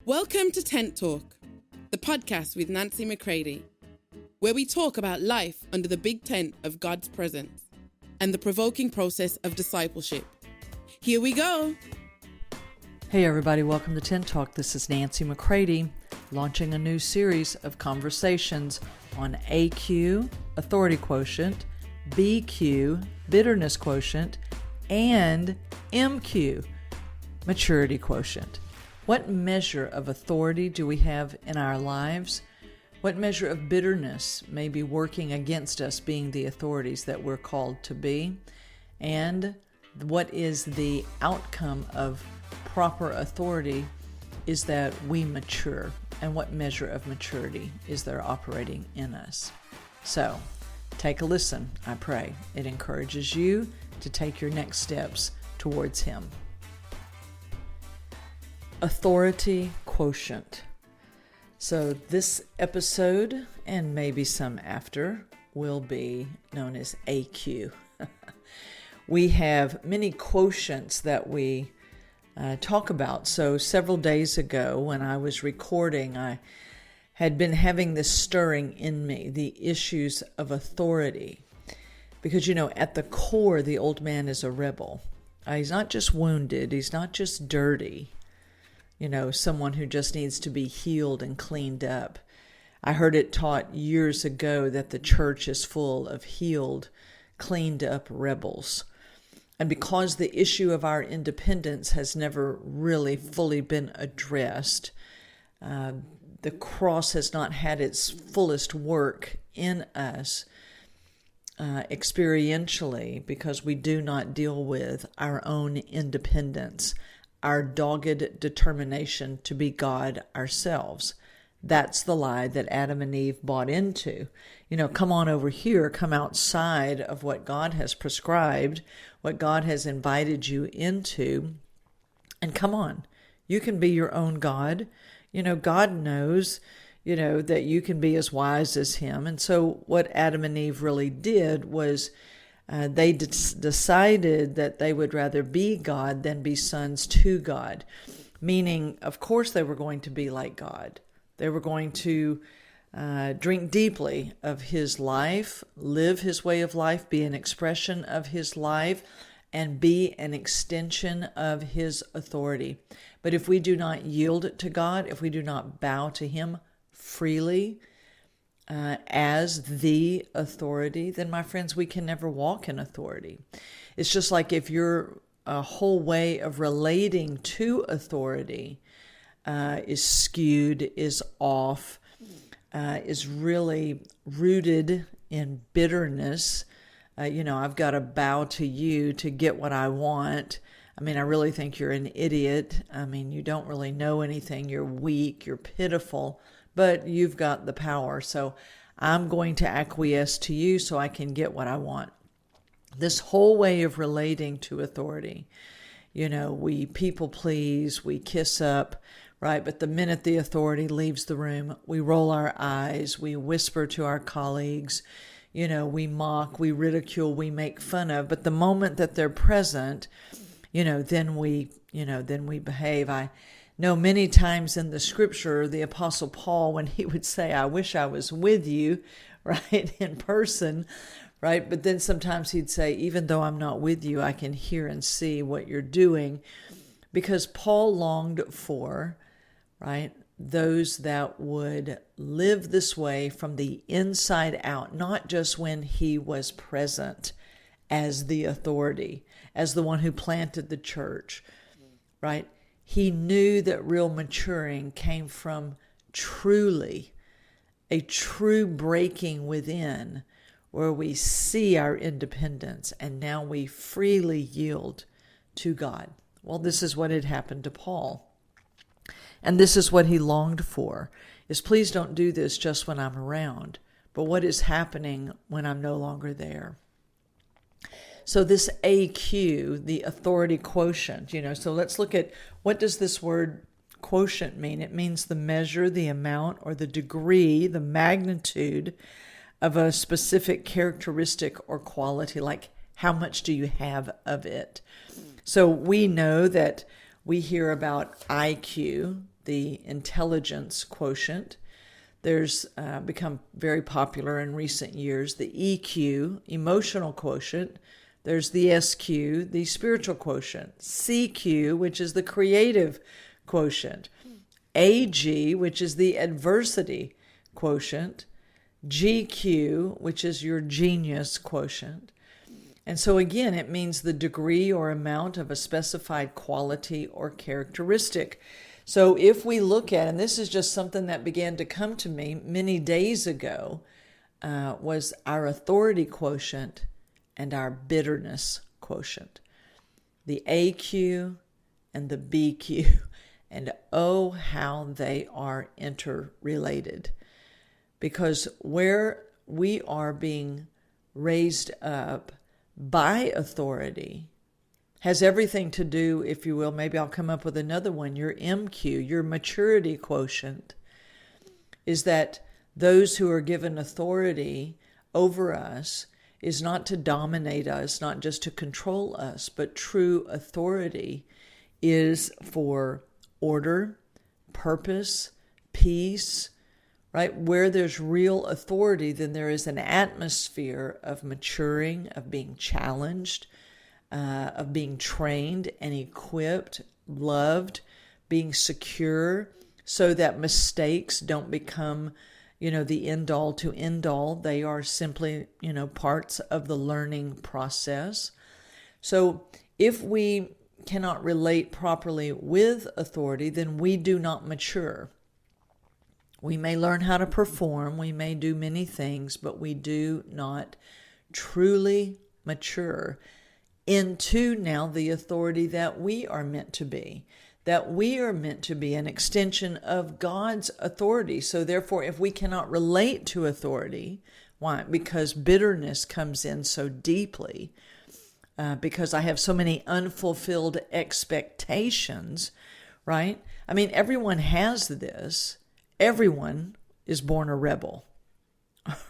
Welcome to Tent Talk, the podcast with Nancy McCready, where we talk about life under the big tent of God's presence and the provoking process of discipleship. Here we go. Hey everybody, welcome to Tent Talk. This is Nancy McCready, launching a new series of conversations on AQ, authority quotient, BQ, bitterness quotient, and MQ, maturity quotient. What measure of authority do we have in our lives? What measure of bitterness may be working against us being the authorities that we're called to be? And what is the outcome of proper authority is that we mature. And what measure of maturity is there operating in us? So, take a listen, I pray. It encourages you to take your next steps towards Him. Authority quotient. So this episode, and maybe some after, will be known as AQ. We have many quotients that we talk about. So several days ago when I was recording, I had been having this stirring in me, the issues of authority. Because, at the core, the old man is a rebel. He's not just wounded, he's not just dirty. Someone who just needs to be healed and cleaned up. I heard it taught years ago that the church is full of healed, cleaned up rebels. And because the issue of our independence has never really fully been addressed, the cross has not had its fullest work in us experientially, because we do not deal with our own independence, our dogged determination to be God ourselves. That's the lie that Adam and Eve bought into. Come on over here, come outside of what God has prescribed, what God has invited you into, and come on, you can be your own God. God knows, that you can be as wise as Him. And so what Adam and Eve really did was they decided that they would rather be God than be sons to God. Meaning, of course, they were going to be like God. They were going to drink deeply of His life, live His way of life, be an expression of His life, and be an extension of His authority. But if we do not yield to God, if we do not bow to Him freely, as the authority, then my friends, we can never walk in authority. It's just like if your whole way of relating to authority is skewed, is off, is really rooted in bitterness. I've got to bow to you to get what I want. I really think you're an idiot. You don't really know anything. You're weak. You're pitiful. But you've got the power, so I'm going to acquiesce to you so I can get what I want. This whole way of relating to authority, we people please, we kiss up, right? But the minute the authority leaves the room, we roll our eyes, we whisper to our colleagues, we mock, we ridicule, we make fun of. But the moment that they're present, then we behave. I know many times in the scripture, the Apostle Paul, when he would say, I wish I was with you, right, in person, right? But then sometimes he'd say, even though I'm not with you, I can hear and see what you're doing. Because Paul longed for, right, those that would live this way from the inside out, not just when he was present as the authority, as the one who planted the church, right? He knew that real maturing came from a true breaking within, where we see our independence and now we freely yield to God. Well, this is what had happened to Paul. And this is what he longed for, is please don't do this just when I'm around, but what is happening when I'm no longer there. So this AQ, the authority quotient, so let's look at, what does this word quotient mean? It means the measure, the amount, or the degree, the magnitude of a specific characteristic or quality, like how much do you have of it? So we know that we hear about IQ, the intelligence quotient. There's become very popular in recent years, the EQ, emotional quotient. There's the SQ, the spiritual quotient. CQ, which is the creative quotient. AG, which is the adversity quotient. GQ, which is your genius quotient. And so again, it means the degree or amount of a specified quality or characteristic. So if we look at, and this is just something that began to come to me many days ago, was our authority quotient and our bitterness quotient. The AQ and the BQ. And oh, how they are interrelated. Because where we are being raised up by authority has everything to do, if you will, maybe I'll come up with another one, your MQ, your maturity quotient, is that those who are given authority over us is not to dominate us, not just to control us, but true authority is for order, purpose, peace, right? Where there's real authority, then there is an atmosphere of maturing, of being challenged, of being trained and equipped, loved, being secure, so that mistakes don't become, the end all to end all. They are simply, parts of the learning process. So if we cannot relate properly with authority, then we do not mature. We may learn how to perform, we may do many things, but we do not truly mature into now the authority that we are meant to be, that we are meant to be an extension of God's authority. So therefore, if we cannot relate to authority, why? Because bitterness comes in so deeply, because I have so many unfulfilled expectations, right? I mean, everyone has this. Everyone is born a rebel,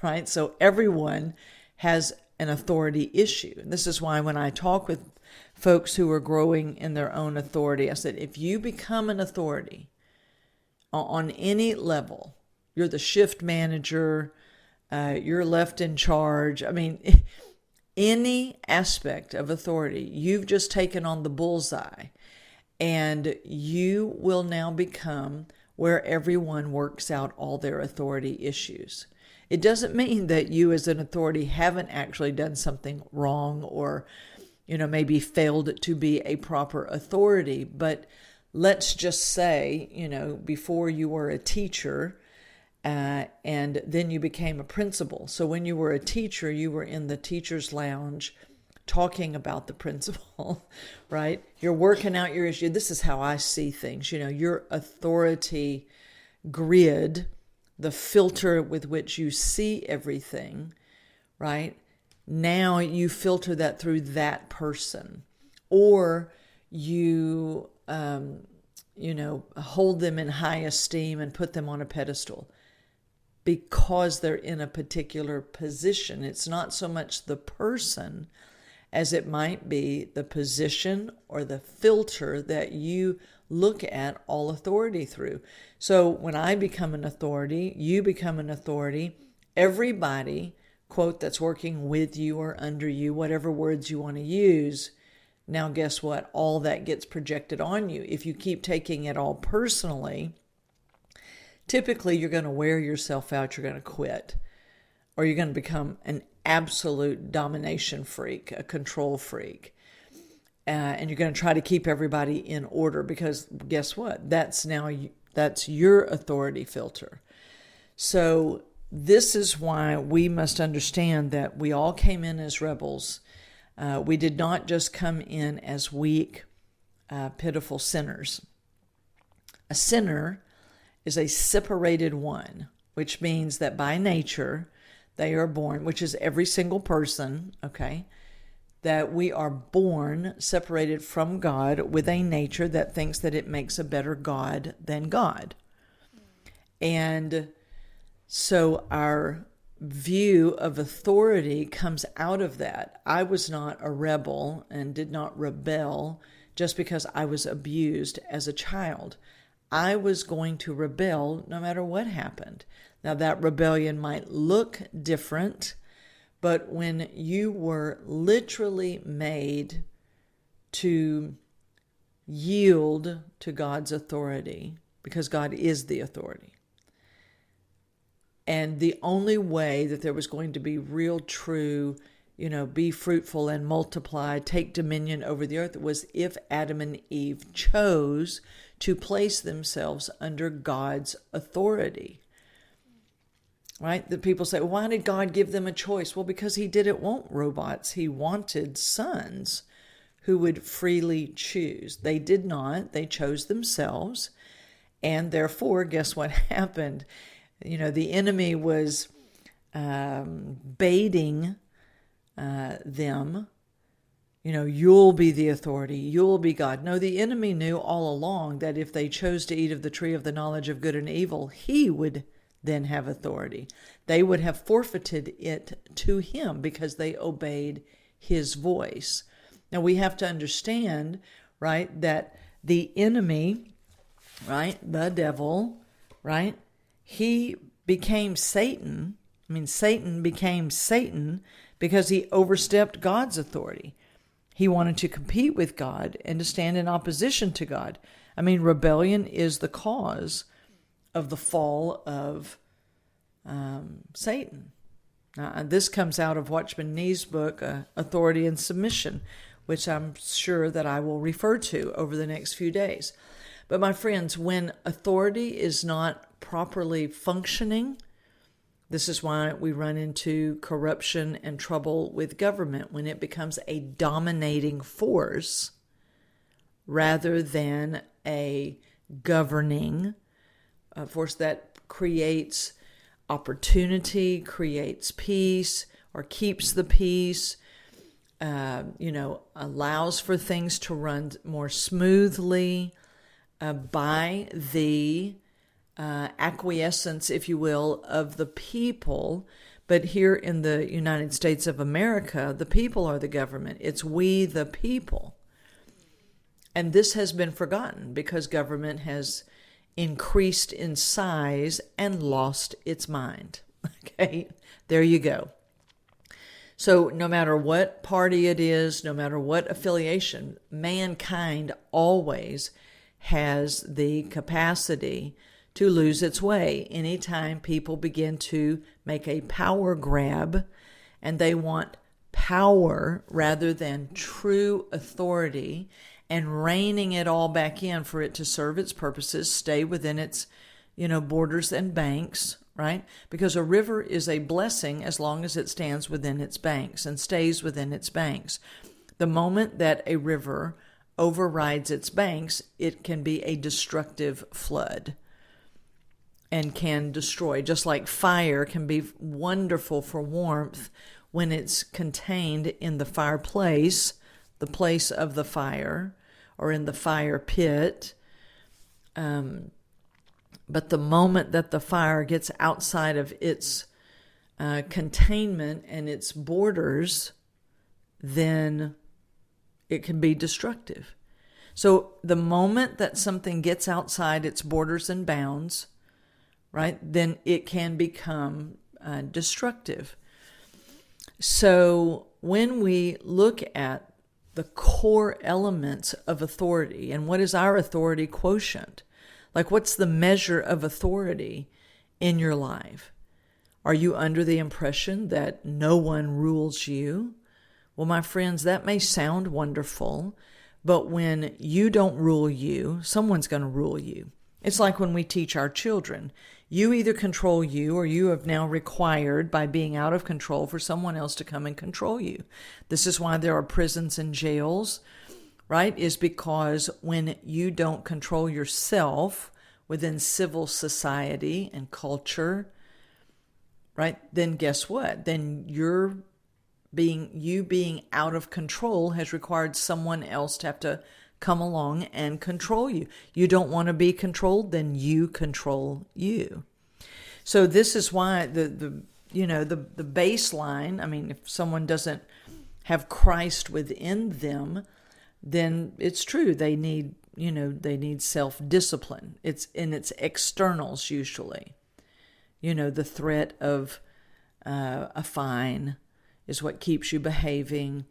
right? So everyone has an authority issue. And this is why when I talk with folks who are growing in their own authority, I said, if you become an authority on any level, you're the shift manager, you're left in charge. I mean, any aspect of authority, you've just taken on the bullseye, and you will now become where everyone works out all their authority issues. It doesn't mean that you as an authority haven't actually done something wrong or, maybe failed to be a proper authority. But let's just say, before you were a teacher, and then you became a principal. So when you were a teacher, you were in the teacher's lounge talking about the principal, right? You're working out your issue. This is how I see things. Your authority grid, the filter with which you see everything, right? Now you filter that through that person, or you, hold them in high esteem and put them on a pedestal because they're in a particular position. It's not so much the person as it might be the position or the filter that you look at all authority through. So when I become an authority, you become an authority, everybody, quote, that's working with you or under you, whatever words you want to use, now guess what? All that gets projected on you. If you keep taking it all personally, typically you're going to wear yourself out, you're going to quit, or you're going to become an absolute domination freak, a control freak. And you're going to try to keep everybody in order because guess what? That's your authority filter. So this is why we must understand that we all came in as rebels. We did not just come in as weak, pitiful sinners. A sinner is a separated one, which means that by nature they are born, which is every single person, okay? That we are born separated from God with a nature that thinks that it makes a better God than God. And so our view of authority comes out of that. I was not a rebel and did not rebel just because I was abused as a child. I was going to rebel no matter what happened. Now, that rebellion might look different, but when you were literally made to yield to God's authority, because God is the authority, and the only way that there was going to be real, true, be fruitful and multiply, take dominion over the earth, was if Adam and Eve chose to place themselves under God's authority. Right? The people say, why did God give them a choice? Well, because he didn't want robots. He wanted sons who would freely choose. They did not. They chose themselves. And therefore, guess what happened? The enemy was baiting them. You'll be the authority. You'll be God. No, the enemy knew all along that if they chose to eat of the tree of the knowledge of good and evil, he would then have authority. They would have forfeited it to him because they obeyed his voice. Now we have to understand, right, that the enemy, right, the devil, right, he became Satan. Satan became Satan because he overstepped God's authority. He wanted to compete with God and to stand in opposition to God. Rebellion is the cause of the fall of Satan. Now, this comes out of Watchman Nee's book, Authority and Submission, which I'm sure that I will refer to over the next few days. But my friends, when authority is not properly functioning, this is why we run into corruption and trouble with government, when it becomes a dominating force rather than a governing force that creates opportunity, creates peace, or keeps the peace, allows for things to run more smoothly by the acquiescence, if you will, of the people. But here in the United States of America, the people are the government. It's we, the people. And this has been forgotten because government has increased in size and lost its mind. Okay, there you go. So no matter what party it is, no matter what affiliation, mankind always has the capacity to lose its way. Anytime people begin to make a power grab and they want power rather than true authority, and reining it all back in for it to serve its purposes, stay within its, borders and banks, right? Because a river is a blessing as long as it stands within its banks and stays within its banks. The moment that a river overrides its banks, it can be a destructive flood and can destroy. Just like fire can be wonderful for warmth when it's contained in the fireplace, the place of the fire, or in the fire pit. But the moment that the fire gets outside of its containment and its borders, then it can be destructive. So the moment that something gets outside its borders and bounds, right, then it can become destructive. So when we look at the core elements of authority, and what is our authority quotient? Like, what's the measure of authority in your life? Are you under the impression that no one rules you? Well, my friends, that may sound wonderful, but when you don't rule you, someone's going to rule you. It's like when we teach our children. You either control you, or you have now required, by being out of control, for someone else to come and control you. This is why there are prisons and jails, right? Is because when you don't control yourself within civil society and culture, right, then guess what? Then you being out of control has required someone else to have to come along and control you. You don't want to be controlled, then you control you. So this is why the baseline, if someone doesn't have Christ within them, then it's true, they need they need self-discipline. It's in its externals usually. The threat of a fine is what keeps you behaving,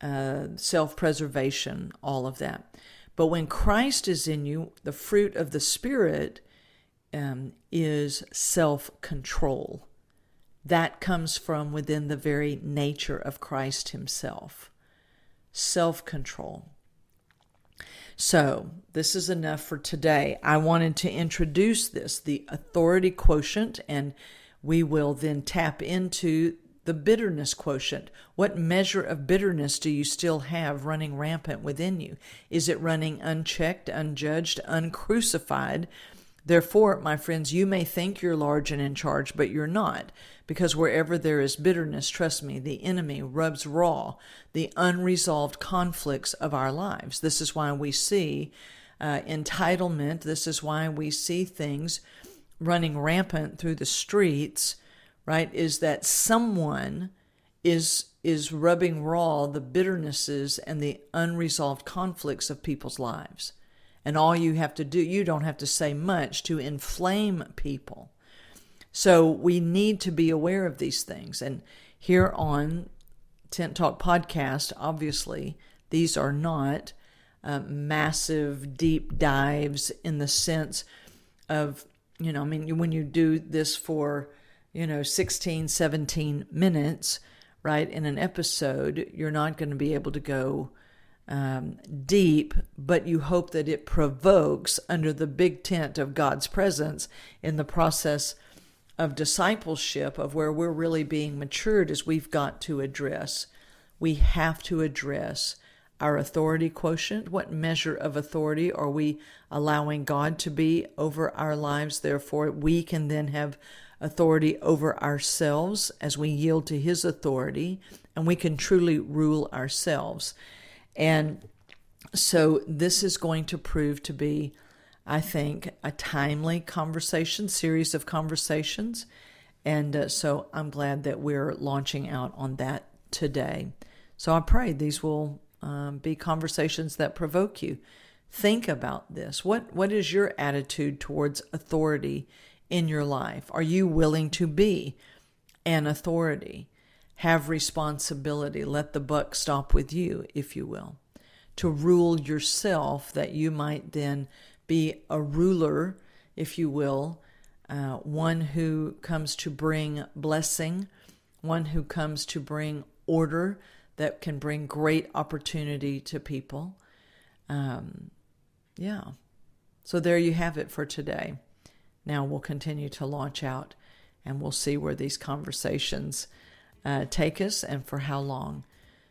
self-preservation, all of that. But when Christ is in you, the fruit of the Spirit is self-control. That comes from within the very nature of Christ himself. Self-control. So, this is enough for today. I wanted to introduce this, the authority quotient, and we will then tap into the bitterness quotient. What measure of bitterness do you still have running rampant within you? Is it running unchecked, unjudged, uncrucified? Therefore, my friends, you may think you're large and in charge, but you're not. Because wherever there is bitterness, trust me, the enemy rubs raw the unresolved conflicts of our lives. This is why we see entitlement. This is why we see things running rampant through the streets, right? Is that someone is rubbing raw the bitternesses and the unresolved conflicts of people's lives. And all you have to do, you don't have to say much to inflame people. So we need to be aware of these things. And here on Tent Talk Podcast, obviously, these are not massive deep dives in the sense of, when you do this for, 16, 17 minutes, right, in an episode, you're not going to be able to go deep, but you hope that it provokes under the big tent of God's presence in the process of discipleship, of where we're really being matured, as we have to address our authority quotient. What measure of authority are we allowing God to be over our lives? Therefore, we can then have authority over ourselves as we yield to his authority, and we can truly rule ourselves. And so this is going to prove to be, I think, a timely series of conversations. And so I'm glad that we're launching out on that today. So I pray these will be conversations that provoke you. Think about this. What is your attitude towards authority in your life? Are you willing to be an authority? Have responsibility. Let the buck stop with you, if you will. To rule yourself, that you might then be a ruler, if you will, one who comes to bring blessing, one who comes to bring order that can bring great opportunity to people. So there you have it for today. Now we'll continue to launch out, and we'll see where these conversations take us and for how long.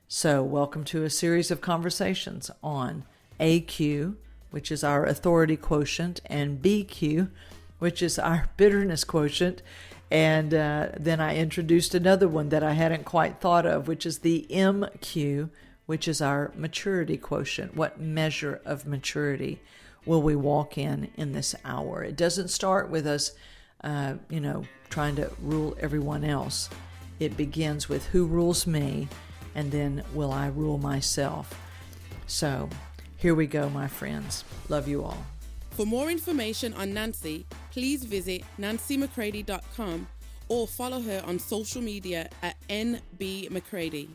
So welcome to a series of conversations on AQ, which is our authority quotient, and BQ, which is our bitterness quotient. And then I introduced another one that I hadn't quite thought of, which is the MQ, which is our maturity quotient. What measure of maturity will we walk in this hour? It doesn't start with us, trying to rule everyone else. It begins with who rules me, and then will I rule myself? So here we go, my friends. Love you all. For more information on Nancy, please visit nancymccready.com or follow her on social media at NB McCready.